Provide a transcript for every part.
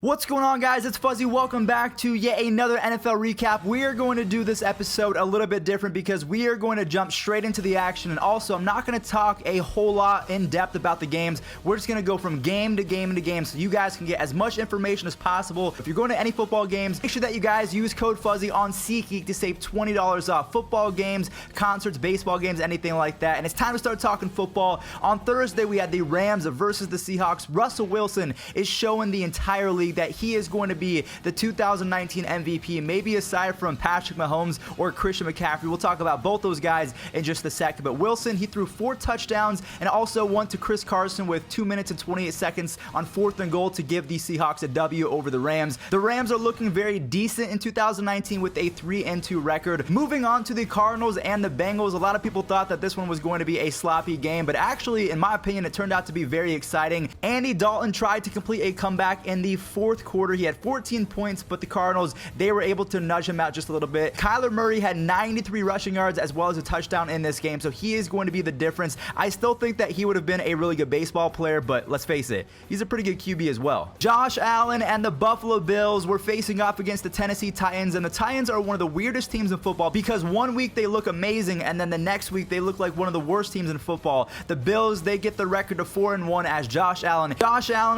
What's going on, guys? It's Fuzzy. Welcome back to yet another NFL recap. We are going to do this episode a little bit different because we are going to jump straight into the action, and also I'm not going to talk a whole lot in depth about the games. We're just going to go from game to game to game so you guys can get as much information as possible. If you're going to any football games, make sure that you guys use code Fuzzy on SeatGeek to save $20 off football games, concerts, baseball games, anything like that. And it's time to start talking football. On Thursday, we had the Rams versus the Seahawks. Russell Wilson is showing the entire league that he is going to be the 2019 MVP, maybe aside from Patrick Mahomes or Christian McCaffrey. We'll talk about both those guys in just a second. But Wilson, he threw 4 touchdowns and also one to Chris Carson with 2 minutes and 28 seconds on 4th and goal to give the Seahawks a W over the Rams. The Rams are looking very decent in 2019 with a 3-2 record. Moving on to the Cardinals and the Bengals, a lot of people thought that this one was going to be a sloppy game, but actually, in my opinion, it turned out to be very exciting. Andy Dalton tried to complete a comeback in the 4th quarter. He had 14 points, but the Cardinals, they were able to nudge him out just a little bit. Kyler Murray had 93 rushing yards as well as a touchdown in this game, so he is going to be the difference. I still think that he would have been a really good baseball player, but let's face it, he's a pretty good QB as well. Josh Allen and the Buffalo Bills were facing off against the Tennessee Titans, and the Titans are one of the weirdest teams in football because one week they look amazing, and then the next week they look like one of the worst teams in football. The Bills, they get the record of 4-1 as Josh Allen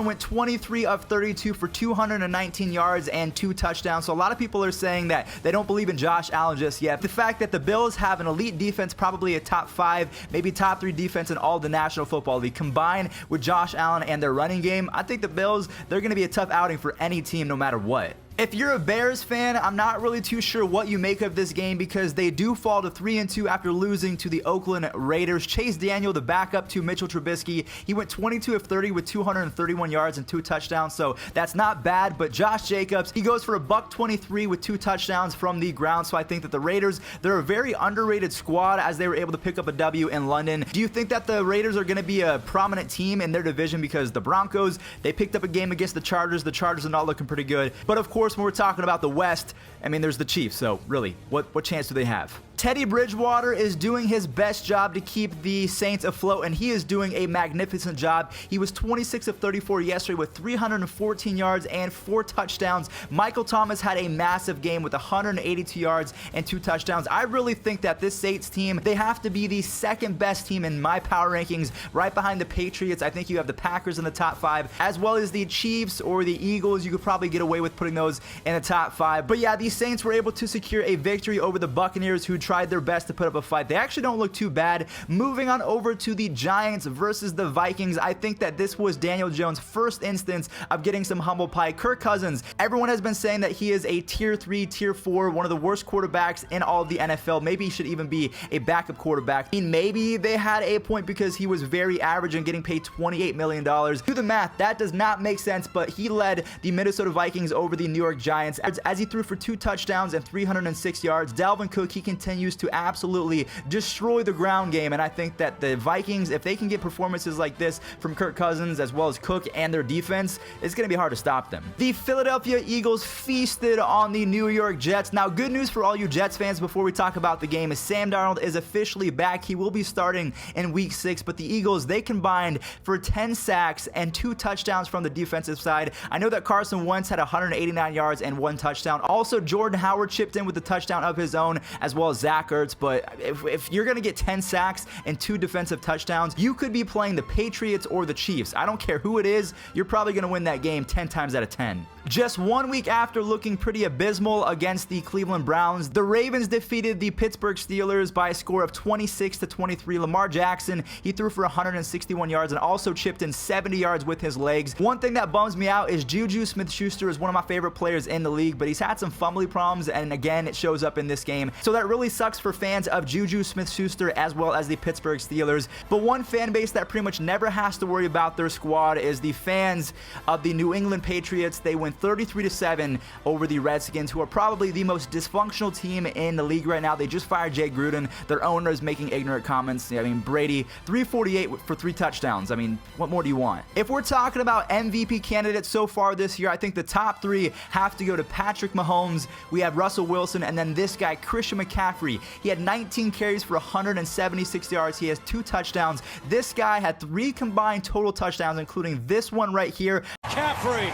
went 23 of 32 for 219 yards and 2 touchdowns. So a lot of people are saying that they don't believe in Josh Allen just yet. The fact that the Bills have an elite defense, probably a top 5, maybe top 3 defense in all the National Football League, combined with Josh Allen and their running game, I think the Bills, they're going to be a tough outing for any team no matter what. If you're a Bears fan, I'm not really too sure what you make of this game because they do fall to 3-2 after losing to the Oakland Raiders. Chase Daniel, the backup to Mitchell Trubisky, he went 22 of 30 with 231 yards and 2 touchdowns, so that's not bad. But Josh Jacobs, he goes for $123 with 2 touchdowns from the ground, so I think that the Raiders, they're a very underrated squad as they were able to pick up a W in London. Do you think that the Raiders are going to be a prominent team in their division because the Broncos, they picked up a game against the Chargers are not looking pretty good, but of course, when we're talking about the West, I mean, there's the Chiefs, so really, what chance do they have? Teddy Bridgewater is doing his best job to keep the Saints afloat, and he is doing a magnificent job. He was 26 of 34 yesterday with 314 yards and 4 touchdowns. Michael Thomas had a massive game with 182 yards and 2 touchdowns. I really think that this Saints team, they have to be the second best team in my power rankings, right behind the Patriots. I think you have the Packers in the top 5, as well as the Chiefs or the Eagles. You could probably get away with putting those in the top 5. But yeah, these Saints were able to secure a victory over the Buccaneers, who tried their best to put up a fight. They actually don't look too bad. Moving on over to the Giants versus the Vikings, I think that this was Daniel Jones' first instance of getting some humble pie. Kirk Cousins, everyone has been saying that he is a tier 3, tier 4, one of the worst quarterbacks in all of the NFL. Maybe he should even be a backup quarterback. I mean, maybe they had a point because he was very average and getting paid $28 million. Do the math, that does not make sense, but he led the Minnesota Vikings over the New York Giants as he threw for 2 touchdowns and 306 yards. Dalvin Cook, he continues to absolutely destroy the ground game, and I think that the Vikings, if they can get performances like this from Kirk Cousins as well as Cook and their defense, it's going to be hard to stop them. The Philadelphia Eagles feasted on the New York Jets. Now, good news for all you Jets fans before we talk about the game is Sam Darnold is officially back. He will be starting in week 6, but the Eagles, they combined for 10 sacks and 2 touchdowns from the defensive side. I know that Carson Wentz had 189 yards and 1 touchdown. Also, Jordan Howard chipped in with a touchdown of his own, as well as Zach Ertz. But if you're going to get 10 sacks and 2 defensive touchdowns, you could be playing the Patriots or the Chiefs. I don't care who it is, you're probably going to win that game 10 times out of 10. Just 1 week after looking pretty abysmal against the Cleveland Browns, the Ravens defeated the Pittsburgh Steelers by a score of 26-23. Lamar Jackson, he threw for 161 yards and also chipped in 70 yards with his legs. One thing that bums me out is Juju Smith-Schuster is one of my favorite players in the league, but he's had some fumbling problems, and again, it shows up in this game. So that really sucks for fans of Juju Smith-Schuster as well as the Pittsburgh Steelers. But one fan base that pretty much never has to worry about their squad is the fans of the New England Patriots. They win 33-7 over the Redskins, who are probably the most dysfunctional team in the league right now. They just fired Jay Gruden. Their owner is making ignorant comments. I mean, Brady, 348 for 3 touchdowns. I mean, what more do you want? If we're talking about MVP candidates so far this year, I think the top 3 have to go to Patrick Mahomes. We have Russell Wilson, and then this guy, Christian McCaffrey. He had 19 carries for 176 yards. He has 2 touchdowns. This guy had 3 combined total touchdowns, including this one right here. McCaffrey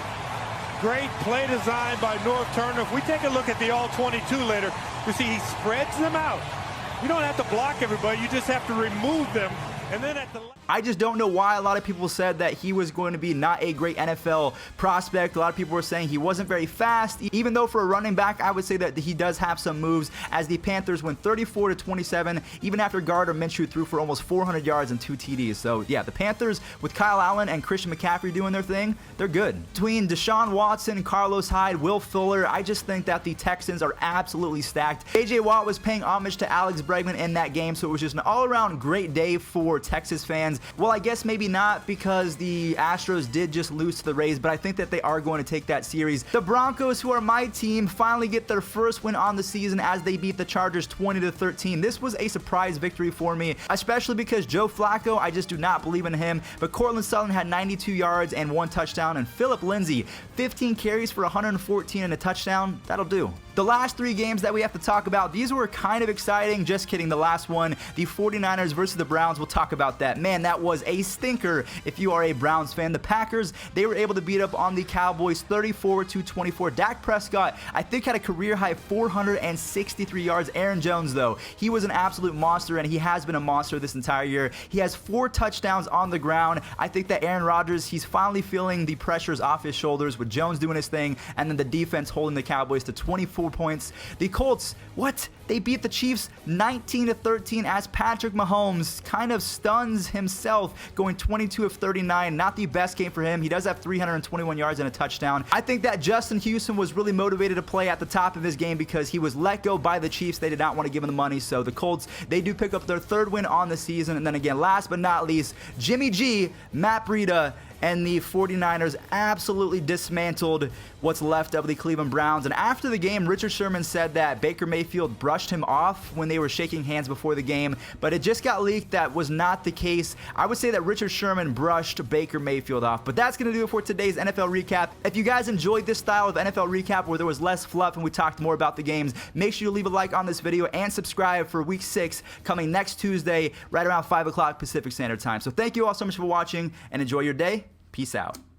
Great play design by North Turner. If we take a look at the all-22 later, you see he spreads them out. You don't have to block everybody. You just have to remove them. And then at the... I just don't know why a lot of people said that he was going to be not a great NFL prospect. A lot of people were saying he wasn't very fast, even though for a running back, I would say that he does have some moves, as the Panthers went 34-27, even after Gardner Minshew threw for almost 400 yards and 2 TDs. So yeah, the Panthers with Kyle Allen and Christian McCaffrey doing their thing, they're good. Between Deshaun Watson, Carlos Hyde, Will Fuller, I just think that the Texans are absolutely stacked. AJ Watt was paying homage to Alex Bregman in that game, so it was just an all-around great day for Texas fans. Well, I guess maybe not, because the Astros did just lose to the Rays, but I think that they are going to take that series. The Broncos, who are my team, finally get their first win on the season as they beat the Chargers 20-13. This was a surprise victory for me, especially because Joe Flacco, I just do not believe in him, but Cortland Sutton had 92 yards and 1 touchdown, and Phillip Lindsay, 15 carries for 114 and a touchdown. That'll do. The last 3 games that we have to talk about, these were kind of exciting. Just kidding. The last one, the 49ers versus the Browns, we'll talk about that. Man, that was a stinker if you are a Browns fan. The Packers, they were able to beat up on the Cowboys 34-24. Dak Prescott, I think, had a career-high 463 yards. Aaron Jones, though, he was an absolute monster, and he has been a monster this entire year. He has 4 touchdowns on the ground. I think that Aaron Rodgers, he's finally feeling the pressures off his shoulders with Jones doing his thing, and then the defense holding the Cowboys to 24 points. The Colts, what? They beat the Chiefs 19-13 as Patrick Mahomes kind of stuns himself, going 22 of 39. Not the best game for him. He does have 321 yards and a touchdown. I think that Justin Houston was really motivated to play at the top of his game because he was let go by the Chiefs. They did not want to give him the money. So the Colts, they do pick up their 3rd win on the season. And then again, last but not least, Jimmy G, Matt Breida, and the 49ers absolutely dismantled what's left of the Cleveland Browns. And after the game, Richard Sherman said that Baker Mayfield brushed him off when they were shaking hands before the game, but it just got leaked that was not the case. I would say that Richard Sherman brushed Baker Mayfield off. But that's going to do it for today's NFL recap. If you guys enjoyed this style of NFL recap where there was less fluff and we talked more about the games, make sure you leave a like on this video and subscribe for Week 6 coming next Tuesday right around 5 o'clock Pacific Standard Time. So thank you all so much for watching, and enjoy your day. Peace out.